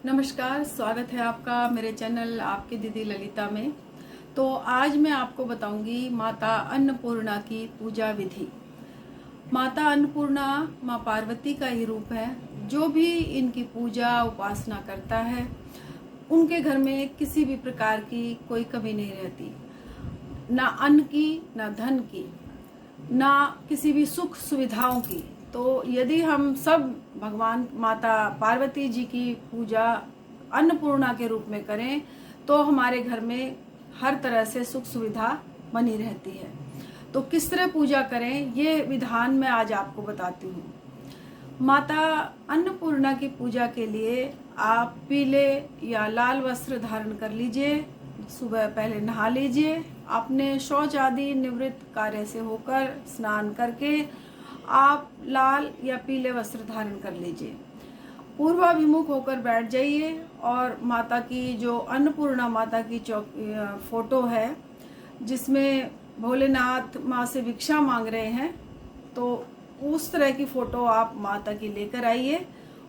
नमस्कार, स्वागत है आपका मेरे चैनल आपकी दीदी ललिता में। तो आज मैं आपको बताऊंगी माता अन्नपूर्णा की पूजा विधि। माता अन्नपूर्णा माँ पार्वती का ही रूप है। जो भी इनकी पूजा उपासना करता है उनके घर में किसी भी प्रकार की कोई कमी नहीं रहती, ना अन्न की, ना धन की, ना किसी भी सुख सुविधाओं की। तो यदि हम सब भगवान माता पार्वती जी की पूजा अन्नपूर्णा के रूप में करें तो हमारे घर में हर तरह से सुख सुविधा बनी रहती है। तो किस तरह पूजा करें ये विधान मैं आज आपको बताती हूँ। माता अन्नपूर्णा की पूजा के लिए आप पीले या लाल वस्त्र धारण कर लीजिए। सुबह पहले नहा लीजिए, अपने शौच आदि निवृत्त कार्य से होकर स्नान करके आप लाल या पीले वस्त्र धारण कर लीजिए। पूर्वाभिमुख होकर बैठ जाइए और माता की जो अन्नपूर्णा माता की फोटो है जिसमें भोलेनाथ माँ से भिक्षा मांग रहे हैं, तो उस तरह की फोटो आप माता की लेकर आइए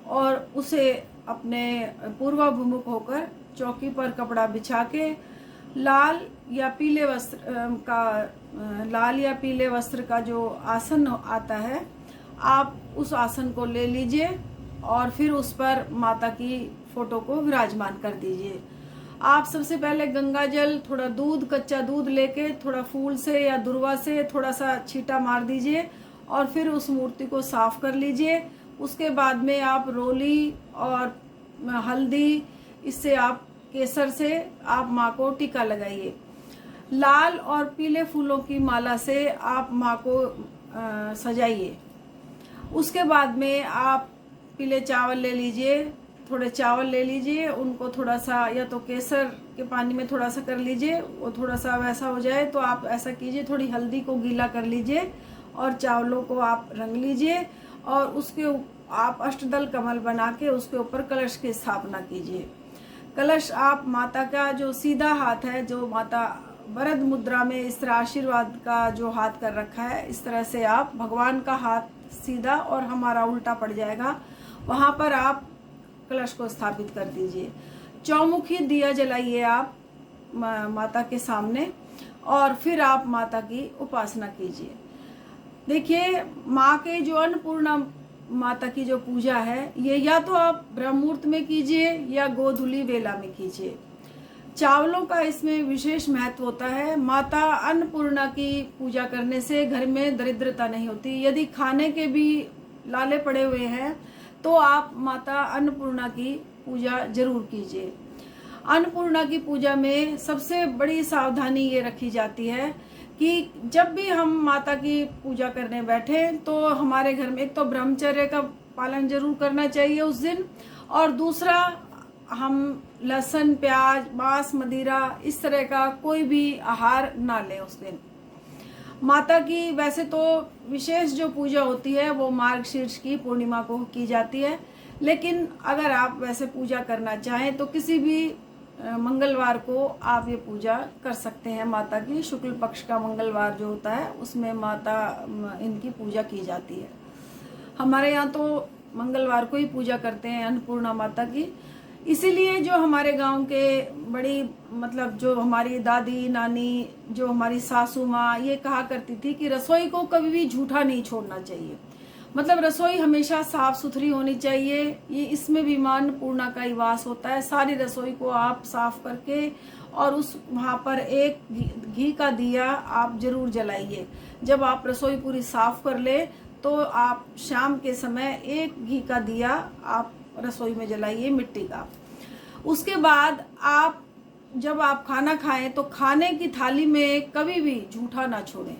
और उसे अपने पूर्वाभिमुख होकर चौकी पर कपड़ा बिछा के लाल या पीले वस्त्र का जो आसन आता है आप उस आसन को ले लीजिए और फिर उस पर माता की फोटो को विराजमान कर दीजिए। आप सबसे पहले गंगा जल, थोड़ा दूध, कच्चा दूध लेके थोड़ा फूल से या दुर्वा से थोड़ा सा छींटा मार दीजिए और फिर उस मूर्ति को साफ कर लीजिए। उसके बाद में आप रोली और हल्दी, इससे आप केसर से आप माँ को टीका लगाइए। लाल और पीले फूलों की माला से आप माँ को सजाइए। उसके बाद में आप पीले चावल ले लीजिए, थोड़े चावल ले लीजिए, उनको थोड़ा सा या तो केसर के पानी में थोड़ा सा कर लीजिए, वो थोड़ा सा वैसा हो जाए तो आप ऐसा कीजिए, थोड़ी हल्दी को गीला कर लीजिए और चावलों को आप रंग लीजिए और उसके आप अष्टदल कमल बना के उसके ऊपर कलश की स्थापना कीजिए। कलश आप माता का जो सीधा हाथ है, जो माता वरद मुद्रा में इस तरह आशीर्वाद का जो हाथ कर रखा है, इस तरह से आप भगवान का हाथ सीधा और हमारा उल्टा पड़ जाएगा, वहां पर आप कलश को स्थापित कर दीजिए। चौमुखी दिया जलाइए आप माता के सामने और फिर आप माता की उपासना कीजिए। देखिए, माँ के जो अन्नपूर्णा माता की जो पूजा है ये या तो आप ब्रह्म मुहूर्त में कीजिए या गोधूली वेला में कीजिए। चावलों का इसमें विशेष महत्व होता है। माता अन्नपूर्णा की पूजा करने से घर में दरिद्रता नहीं होती। यदि खाने के भी लाले पड़े हुए हैं तो आप माता अन्नपूर्णा की पूजा जरूर कीजिए। अन्नपूर्णा की पूजा में सबसे बड़ी सावधानी ये रखी जाती है कि जब भी हम माता की पूजा करने बैठे तो हमारे घर में एक तो ब्रह्मचर्य का पालन जरूर करना चाहिए उस दिन, और दूसरा हम लहसुन, प्याज, मांस, मदिरा इस तरह का कोई भी आहार ना लें उस दिन। माता की वैसे तो विशेष जो पूजा होती है वो मार्गशीर्ष की पूर्णिमा को की जाती है, लेकिन अगर आप वैसे पूजा करना चाहें तो किसी भी मंगलवार को आप ये पूजा कर सकते हैं। माता की शुक्ल पक्ष का मंगलवार जो होता है उसमें माता इनकी पूजा की जाती है। हमारे यहाँ तो मंगलवार को ही पूजा करते हैं अन्नपूर्णा माता की। इसीलिए जो हमारे गांव के बड़ी मतलब जो हमारी दादी नानी, जो हमारी सासू माँ ये कहा करती थी कि रसोई को कभी भी झूठा नहीं छोड़ना चाहिए। मतलब रसोई हमेशा साफ सुथरी होनी चाहिए। ये इसमें भी मां अन्नपूर्णा का ही वास होता है। सारी रसोई को आप साफ करके और उस वहां पर एक घी का दिया आप जरूर जलाइए। जब आप रसोई पूरी साफ कर ले तो आप शाम के समय एक घी का दिया आप रसोई में जलाइए, मिट्टी का। उसके बाद आप जब आप खाना खाएं तो खाने की थाली में कभी भी झूठा ना छोड़ें।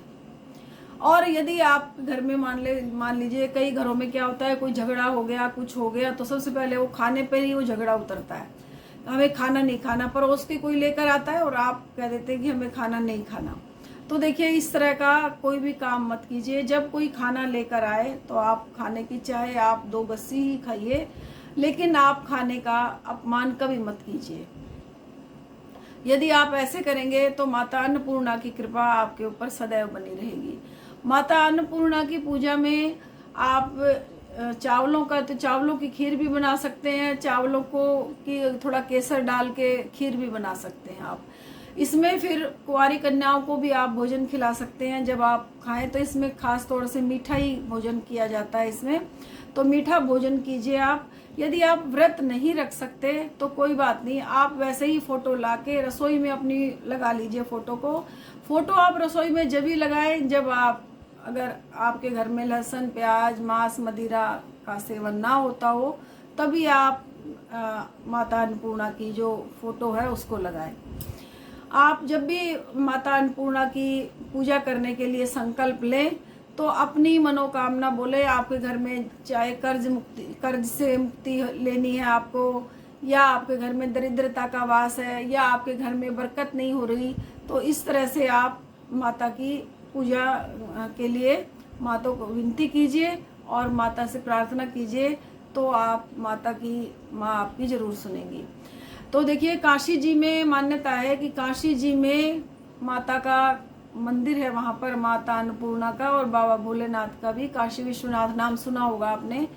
और यदि आप घर में मान लीजिए कई घरों में क्या होता है, कोई झगड़ा हो गया, कुछ हो गया, तो सबसे पहले वो खाने पर ही वो झगड़ा उतरता है। हमें खाना नहीं खाना, परोस के कोई लेकर आता है और आप कह देते हैं कि हमें खाना नहीं खाना। तो देखिए, इस तरह का कोई भी काम मत कीजिए। जब कोई खाना लेकर आए तो आप खाने की चाहे आप 2 गस्सी ही खाइए, लेकिन आप खाने का अपमान कभी मत कीजिए। यदि आप ऐसे करेंगे तो माता अन्नपूर्णा की कृपा आपके ऊपर सदैव बनी रहेगी। माता अन्नपूर्णा की पूजा में आप चावलों का, तो चावलों की खीर भी बना सकते हैं, चावलों को की थोड़ा केसर डाल के खीर भी बना सकते हैं आप। इसमें फिर कुंवारी कन्याओं को भी आप भोजन खिला सकते हैं जब आप खाएं, तो इसमें खास तौर से मीठा ही भोजन किया जाता है इसमें, तो मीठा भोजन कीजिए आप। यदि आप व्रत नहीं रख सकते तो कोई बात नहीं, आप वैसे ही फोटो लाके रसोई में अपनी लगा लीजिए फोटो को। फोटो आप रसोई में जब ही लगाएं जब अगर आपके घर में लहसुन, प्याज, मांस, मदिरा का सेवन ना होता हो, तभी आप माता अन्नपूर्णा की जो फोटो है उसको लगाएं। आप जब भी माता अन्नपूर्णा की पूजा करने के लिए संकल्प लें तो अपनी मनोकामना बोले। आपके घर में चाहे कर्ज से मुक्ति लेनी है आपको, या आपके घर में दरिद्रता का वास है, या आपके घर में बरकत नहीं हो रही, तो इस तरह से आप माता की पूजा के लिए माता को विनती कीजिए और माता से प्रार्थना कीजिए, तो आप माँ आपकी जरूर सुनेंगी। तो देखिए, काशी जी में मान्यता है कि काशी जी में माता का मंदिर है, वहां पर माता अन्नपूर्णा का और बाबा भोलेनाथ का भी, काशी विश्वनाथ नाम सुना होगा आपने।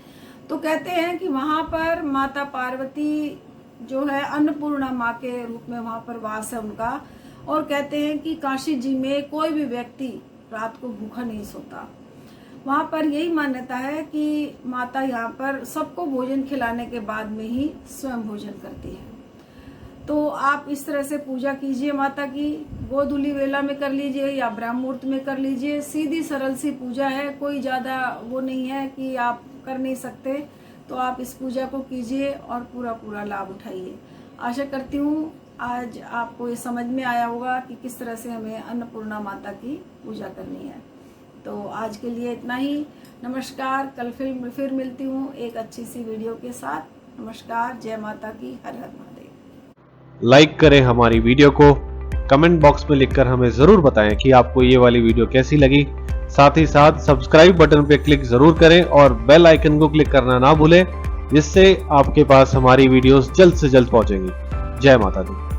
तो कहते हैं कि वहां पर माता पार्वती जो है अन्नपूर्णा माँ के रूप में वहां पर वास है उनका, और कहते हैं कि काशी जी में कोई भी व्यक्ति रात को भूखा नहीं सोता। वहां पर यही मान्यता है कि माता यहाँ पर सबको भोजन खिलाने के बाद में ही स्वयं भोजन करती है। तो आप इस तरह से पूजा कीजिए माता की, गोधूली वेला में कर लीजिए या ब्रह्म मुहूर्त में कर लीजिए। सीधी सरल सी पूजा है, कोई ज़्यादा वो नहीं है कि आप कर नहीं सकते, तो आप इस पूजा को कीजिए और पूरा लाभ उठाइए। आशा करती हूँ आज आपको ये समझ में आया होगा कि किस तरह से हमें अन्नपूर्णा माता की पूजा करनी है। तो आज के लिए इतना ही। नमस्कार, कल फिर मिलती हूँ एक अच्छी सी वीडियो के साथ। नमस्कार, जय माता की, हर हर महादेव। लाइक करें हमारी वीडियो को, कमेंट बॉक्स में लिखकर हमें ज़रूर बताएं कि आपको ये वाली वीडियो कैसी लगी। साथ ही साथ सब्सक्राइब बटन पे क्लिक ज़रूर करें और बेल आइकन को क्लिक करना ना भूलें, जिससे आपके पास हमारी वीडियोस जल्द से जल्द पहुंचेंगी। जय माता दी।